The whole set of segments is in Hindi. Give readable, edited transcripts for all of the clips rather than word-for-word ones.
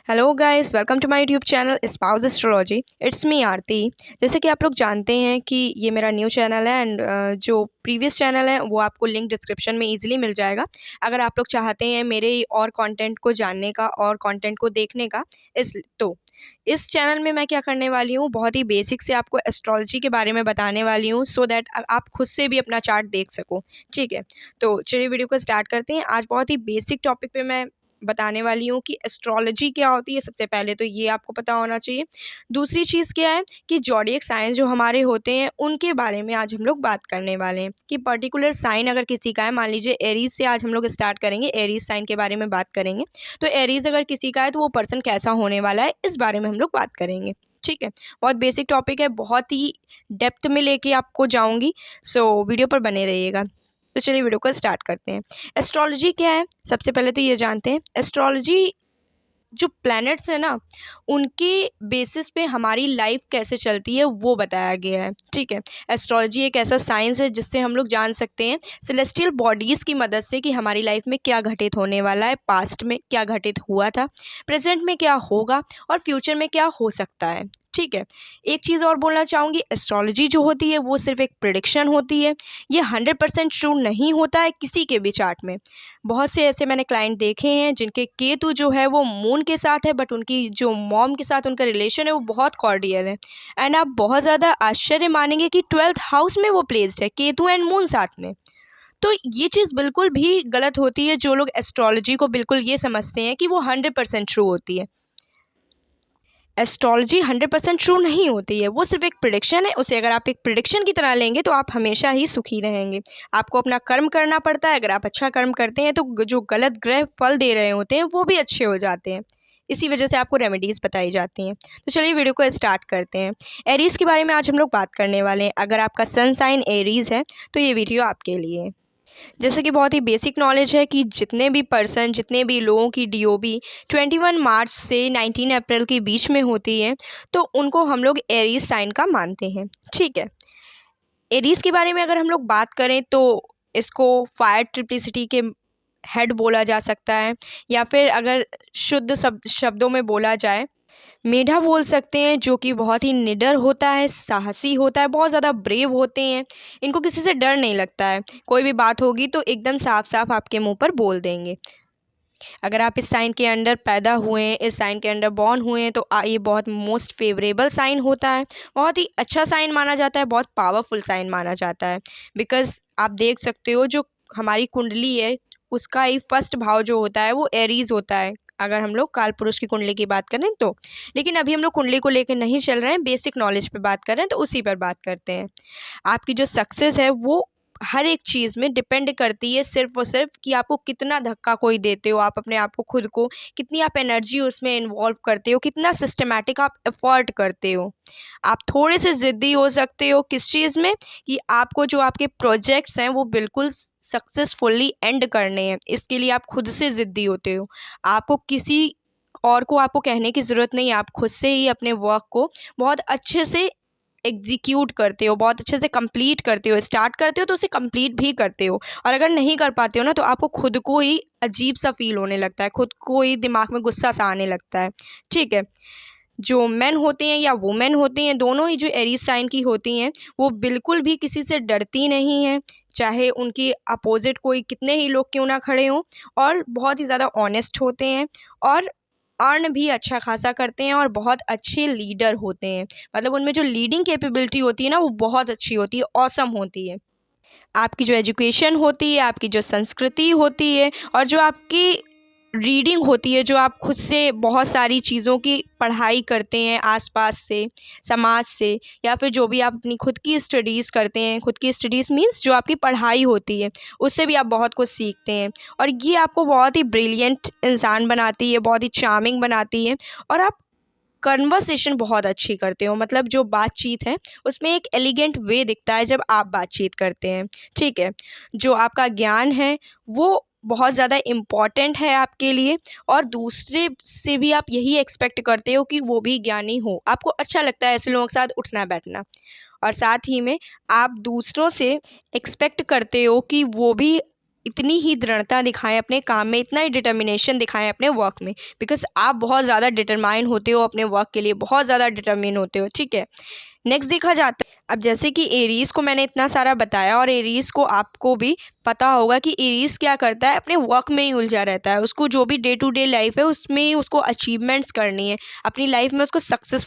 Hello guys, welcome to my YouTube channel spouse astrology. It's me Aarti. जैसे कि आप लोग जानते हैं कि ये मेरा न्यू चैनल है एंड जो प्रीवियस चैनल है वो आपको लिंक डिस्क्रिप्शन में इजीली मिल जाएगा। अगर आप लोग चाहते हैं मेरे और कंटेंट को जानने का और कंटेंट को देखने का, इस चैनल में मैं क्या करने वाली हूँ, बहुत ही बेसिक से आपको एस्ट्रोलॉजी के बारे में बताने वाली हूँ सो दैट आप खुद से भी अपना चार्ट देख सको। ठीक है, तो चलिए वीडियो को स्टार्ट करते हैं। आज बहुत ही बेसिक टॉपिक पे मैं बताने वाली हूँ कि एस्ट्रोलॉजी क्या होती है। सबसे पहले तो ये आपको पता होना चाहिए। दूसरी चीज़ क्या है कि ज़ोडिएक साइन जो हमारे होते हैं उनके बारे में आज हम लोग बात करने वाले हैं कि पर्टिकुलर साइन अगर किसी का है, मान लीजिए एरीज से आज हम लोग स्टार्ट करेंगे, एरीज साइन के बारे में बात करेंगे। तो एरीज अगर किसी का है तो वो पर्सन कैसा होने वाला है, इस बारे में हम लोग बात करेंगे। ठीक है, बहुत बेसिक टॉपिक है, बहुत ही डेप्थ में लेके आपको जाऊंगी, सो वीडियो पर बने रहिएगा। तो चलिए वीडियो को स्टार्ट करते हैं। एस्ट्रोलॉजी क्या है, सबसे पहले तो ये जानते हैं। एस्ट्रोलॉजी जो प्लैनेट्स है ना, उनके बेसिस पे हमारी लाइफ कैसे चलती है वो बताया गया है। ठीक है, एस्ट्रोलॉजी एक ऐसा साइंस है जिससे हम लोग जान सकते हैं सेलेस्टियल बॉडीज़ की मदद से कि हमारी लाइफ में क्या घटित होने वाला है, पास्ट में क्या घटित हुआ था, प्रेजेंट में क्या होगा और फ्यूचर में क्या हो सकता है। ठीक है, एक चीज़ और बोलना चाहूँगी, एस्ट्रोलॉजी जो होती है वो सिर्फ एक प्रिडिक्शन होती है। ये 100% ट्रू नहीं होता है किसी के भी चार्ट में। बहुत से ऐसे मैंने क्लाइंट देखे हैं जिनके केतु जो है वो मून के साथ है, बट उनकी जो मॉम के साथ उनका रिलेशन है वो बहुत कॉर्डियल है। एंड आप बहुत ज़्यादा आश्चर्य मानेंगे कि 12th हाउस में वो प्लेस्ड है, केतु एंड मून साथ में। तो ये चीज़ बिल्कुल भी गलत होती है। जो लोग एस्ट्रोलॉजी को बिल्कुल ये समझते हैं कि वो 100% ट्रू होती है, एस्ट्रोलॉजी 100% ट्रू नहीं होती है। वो सिर्फ एक प्रिडिक्शन है। उसे अगर आप एक प्रिडिक्शन की तरह लेंगे तो आप हमेशा ही सुखी रहेंगे। आपको अपना कर्म करना पड़ता है। अगर आप अच्छा कर्म करते हैं तो जो गलत ग्रह फल दे रहे होते हैं वो भी अच्छे हो जाते हैं। इसी वजह से आपको रेमेडीज़ बताई जाती हैं। तो चलिए वीडियो को स्टार्ट करते हैं। एरीज़ के बारे में आज हम लोग बात करने वाले हैं। अगर आपका सन साइन एरीज़ है तो ये वीडियो आपके लिए है। जैसे कि बहुत ही बेसिक नॉलेज है कि जितने भी लोगों की डीओबी 21 मार्च से 19 अप्रैल के बीच में होती है तो उनको हम लोग एरीज साइन का मानते हैं। ठीक है, एरीज के बारे में अगर हम लोग बात करें तो इसको फायर ट्रिप्लिसिटी के हेड बोला जा सकता है, या फिर अगर शुद्ध शब्दों में बोला जाए, मेढा बोल सकते हैं, जो कि बहुत ही निडर होता है, साहसी होता है, बहुत ज़्यादा ब्रेव होते हैं। इनको किसी से डर नहीं लगता है। कोई भी बात होगी तो एकदम साफ साफ आपके मुंह पर बोल देंगे। अगर आप इस साइन के अंडर पैदा हुए हैं, इस साइन के अंडर बॉर्न हुए हैं, तो ये बहुत मोस्ट फेवरेबल साइन होता है। बहुत ही अच्छा साइन माना जाता है, बहुत पावरफुल साइन माना जाता है। बिकॉज आप देख सकते हो जो हमारी कुंडली है उसका ही फर्स्ट भाव जो होता है वो एरीज होता है, अगर हम लोग काल पुरुष की कुंडली की बात करें तो। लेकिन अभी हम लोग कुंडली को लेकर नहीं चल रहे हैं, बेसिक नॉलेज पे बात कर रहे हैं, तो उसी पर बात करते हैं। आपकी जो सक्सेस है वो हर एक चीज़ में डिपेंड करती है सिर्फ और सिर्फ कि आपको कितना धक्का कोई देते हो, आप अपने आप को, खुद को कितनी आप एनर्जी उसमें इन्वॉल्व करते हो, कितना सिस्टमैटिक आप एफर्ट करते हो। आप थोड़े से ज़िद्दी हो सकते हो किस चीज़ में, कि आपको जो आपके प्रोजेक्ट्स हैं वो बिल्कुल सक्सेसफुली एंड करने हैं। इसके लिए आप खुद से ज़िद्दी होते हो। आपको किसी और को आपको कहने की ज़रूरत नहीं है, आप खुद से ही अपने वर्क को बहुत अच्छे से एग्जीक्यूट करते हो, बहुत अच्छे से कंप्लीट करते हो। स्टार्ट करते हो तो उसे कंप्लीट भी करते हो, और अगर नहीं कर पाते हो ना तो आपको खुद को ही अजीब सा फील होने लगता है, खुद को ही दिमाग में गुस्सा सा आने लगता है। ठीक है, जो मेन होते हैं या वुमेन होते हैं, दोनों ही जो एरीज साइन की होती हैं वो बिल्कुल भी किसी से डरती नहीं हैं, चाहे उनकी अपोजिट कोई कितने ही लोग क्यों ना खड़े हों। और बहुत ही ज़्यादा ऑनेस्ट होते हैं, और अर्न भी अच्छा खासा करते हैं, और बहुत अच्छे लीडर होते हैं। मतलब उनमें जो लीडिंग कैपेबिलिटी होती है ना वो बहुत अच्छी होती है, ऑसम होती है। आपकी जो एजुकेशन होती है, आपकी जो संस्कृति होती है, और जो आपकी रीडिंग होती है, जो आप खुद से बहुत सारी चीज़ों की पढ़ाई करते हैं आसपास से, समाज से, या फिर जो भी आप अपनी खुद की स्टडीज़ करते हैं, खुद की स्टडीज़ मीन्स जो आपकी पढ़ाई होती है, उससे भी आप बहुत कुछ सीखते हैं। और ये आपको बहुत ही ब्रिलियंट इंसान बनाती है, बहुत ही चार्मिंग बनाती है। और आप कन्वर्सेशन बहुत अच्छी करते हो, मतलब जो बातचीत है उसमें एक एलिगेंट वे दिखता है जब आप बातचीत करते हैं। ठीक है, जो आपका ज्ञान है वो बहुत ज़्यादा इम्पॉर्टेंट है आपके लिए, और दूसरे से भी आप यही एक्सपेक्ट करते हो कि वो भी ज्ञानी हो। आपको अच्छा लगता है ऐसे लोगों के साथ उठना बैठना, और साथ ही में आप दूसरों से एक्सपेक्ट करते हो कि वो भी इतनी ही दृढ़ता दिखाएं अपने काम में, इतना ही डिटर्मिनेशन दिखाएं अपने वर्क में, बिकॉज आप बहुत ज़्यादा डिटरमाइन होते हो अपने वर्क के लिए, बहुत ज़्यादा डिटरमिन होते हो। ठीक है, नेक्स्ट देखा जाता है। अब जैसे कि एरीज़ को मैंने इतना सारा बताया, और एरीज़ को आपको भी पता होगा कि एरीज़ क्या करता है, अपने वर्क में ही उलझा रहता है। उसको जो भी डे टू डे लाइफ है उसमें उसको अचीवमेंट्स करनी है, अपनी लाइफ में उसको सक्सेस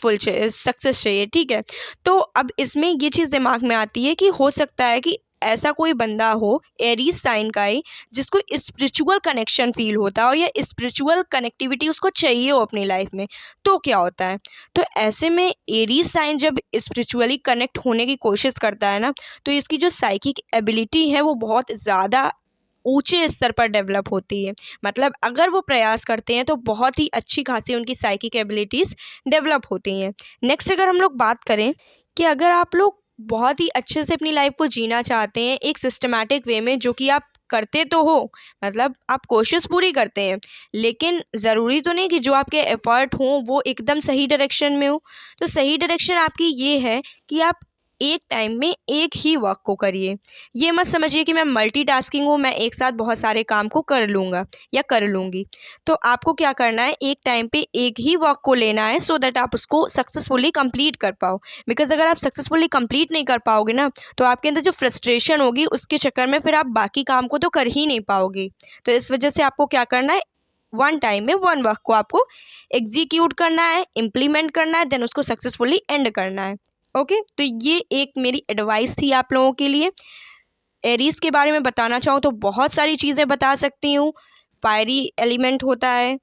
चाहिए। ठीक है, तो अब इसमें ये चीज़ दिमाग में आती है कि हो सकता है कि ऐसा कोई बंदा हो एरीज साइन का ही, जिसको स्पिरिचुअल कनेक्शन फील होता है, और ये स्पिरिचुअल कनेक्टिविटी उसको चाहिए हो अपनी लाइफ में। तो क्या होता है, तो ऐसे में एरीज साइन जब स्पिरिचुअली कनेक्ट होने की कोशिश करता है ना, तो इसकी जो साइकिक एबिलिटी है वो बहुत ज़्यादा ऊंचे स्तर पर डेवलप होती है। मतलब अगर वो प्रयास करते हैं तो बहुत ही अच्छी खासी उनकी साइकिक एबिलिटीज़ डेवलप होती हैं। नेक्स्ट अगर हम लोग बात करें कि अगर आप लोग बहुत ही अच्छे से अपनी लाइफ को जीना चाहते हैं एक सिस्टमैटिक वे में, जो कि आप करते तो हो, मतलब आप कोशिश पूरी करते हैं, लेकिन ज़रूरी तो नहीं कि जो आपके एफ़र्ट हों वो एकदम सही डायरेक्शन में हो। तो सही डायरेक्शन आपकी ये है कि आप एक टाइम में एक ही वर्क को करिए। ये मत समझिए कि मैं मल्टीटास्किंग हूँ, मैं एक साथ बहुत सारे काम को कर लूँगा या कर लूँगी। तो आपको क्या करना है, एक टाइम पे एक ही वर्क को लेना है, सो दैट आप उसको सक्सेसफुली कंप्लीट कर पाओ। बिकॉज अगर आप सक्सेसफुली कंप्लीट नहीं कर पाओगे ना, तो आपके अंदर जो फ्रस्ट्रेशन होगी उसके चक्कर में फिर आप बाकी काम को तो कर ही नहीं पाओगे। तो इस वजह से आपको क्या करना है, वन टाइम में वन वर्क को आपको एग्जीक्यूट करना है, इम्प्लीमेंट करना है, देन उसको सक्सेसफुली एंड करना है। ओके, तो ये एक मेरी एडवाइस थी आप लोगों के लिए। एरीज़ के बारे में बताना चाहूँ तो बहुत सारी चीज़ें बता सकती हूँ। फायरी एलिमेंट होता है,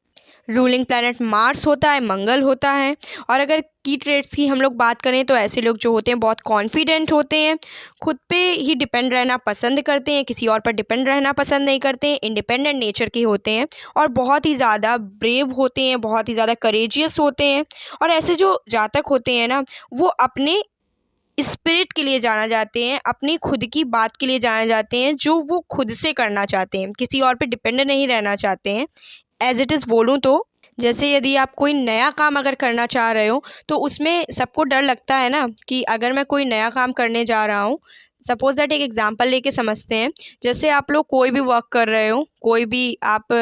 रूलिंग प्लैनेट मार्स होता है, मंगल होता है। और अगर की ट्रेड्स की हम लोग बात करें तो ऐसे लोग जो होते हैं बहुत कॉन्फिडेंट होते हैं, खुद पे ही डिपेंड रहना पसंद करते हैं, किसी और पर डिपेंड रहना पसंद नहीं करते हैं, इंडिपेंडेंट नेचर के होते हैं, और बहुत ही ज़्यादा ब्रेव होते हैं, बहुत ही ज़्यादा करेजियस होते हैं। और ऐसे जो जातक होते हैं ना, वो अपने स्पिरिट के लिए जाना जाते हैं, अपनी खुद की बात के लिए जाने जाते हैं, जो वो खुद से करना चाहते हैं, किसी और पे डिपेंड नहीं रहना चाहते हैं। एज इट इज़ बोलूँ तो जैसे यदि आप कोई नया काम अगर करना चाह रहे हो, तो उसमें सबको डर लगता है ना कि अगर मैं कोई नया काम करने जा रहा हूँ, सपोज़ दैट एक एग्जांपल लेके समझते हैं। जैसे आप लोग कोई भी वर्क कर रहे हो, कोई भी आप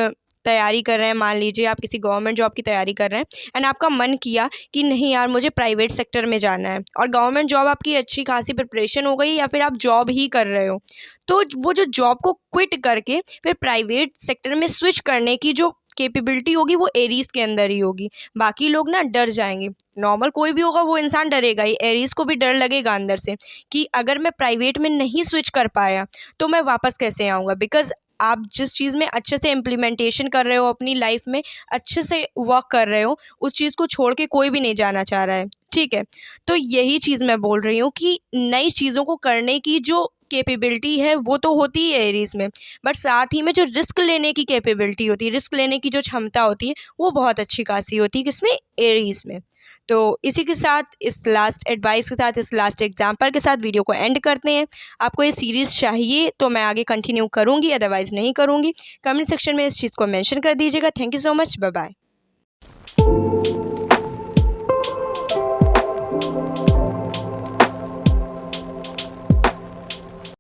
तैयारी कर रहे हैं, मान लीजिए आप किसी गवर्नमेंट जॉब की तैयारी कर रहे हैं, एंड आपका मन किया कि नहीं यार मुझे प्राइवेट सेक्टर में जाना है, और गवर्नमेंट जॉब आपकी अच्छी खासी प्रिपरेशन हो गई, या फिर आप जॉब ही कर रहे हो, तो वो जो जॉब को क्विट करके फिर प्राइवेट सेक्टर में स्विच करने की जो कैपेबिलिटी होगी वो एरीज़ के अंदर ही होगी। बाकी लोग ना डर जाएंगे, नॉर्मल कोई भी होगा वो इंसान डरेगा ही, एरीज़ को भी डर लगेगा अंदर से कि अगर मैं प्राइवेट में नहीं स्विच कर पाया तो मैं वापस कैसे आऊँगा। बिकॉज आप जिस चीज़ में अच्छे से इम्प्लीमेंटेशन कर रहे हो, अपनी लाइफ में अच्छे से वर्क कर रहे हो, उस चीज़ को छोड़ के कोई भी नहीं जाना चाह रहा है। ठीक है, तो यही चीज़ मैं बोल रही हूँ कि नई चीज़ों को करने की जो कैपेबिलिटी है वो तो होती है एरीज़ में, बट साथ ही में जो रिस्क लेने की कैपेबिलिटी होती है, रिस्क लेने की जो क्षमता होती है, वो बहुत अच्छी खासी होती है किसमें, एरीज़ में। तो इसी के साथ, इस लास्ट एडवाइस के साथ, इस लास्ट एग्जांपल के साथ वीडियो को एंड करते हैं। आपको ये सीरीज़ चाहिए तो मैं आगे कंटिन्यू करूँगी, अदरवाइज़ नहीं करूँगी। कमेंट सेक्शन में इस चीज़ को मेंशन कर दीजिएगा। Thank you so much, bye bye.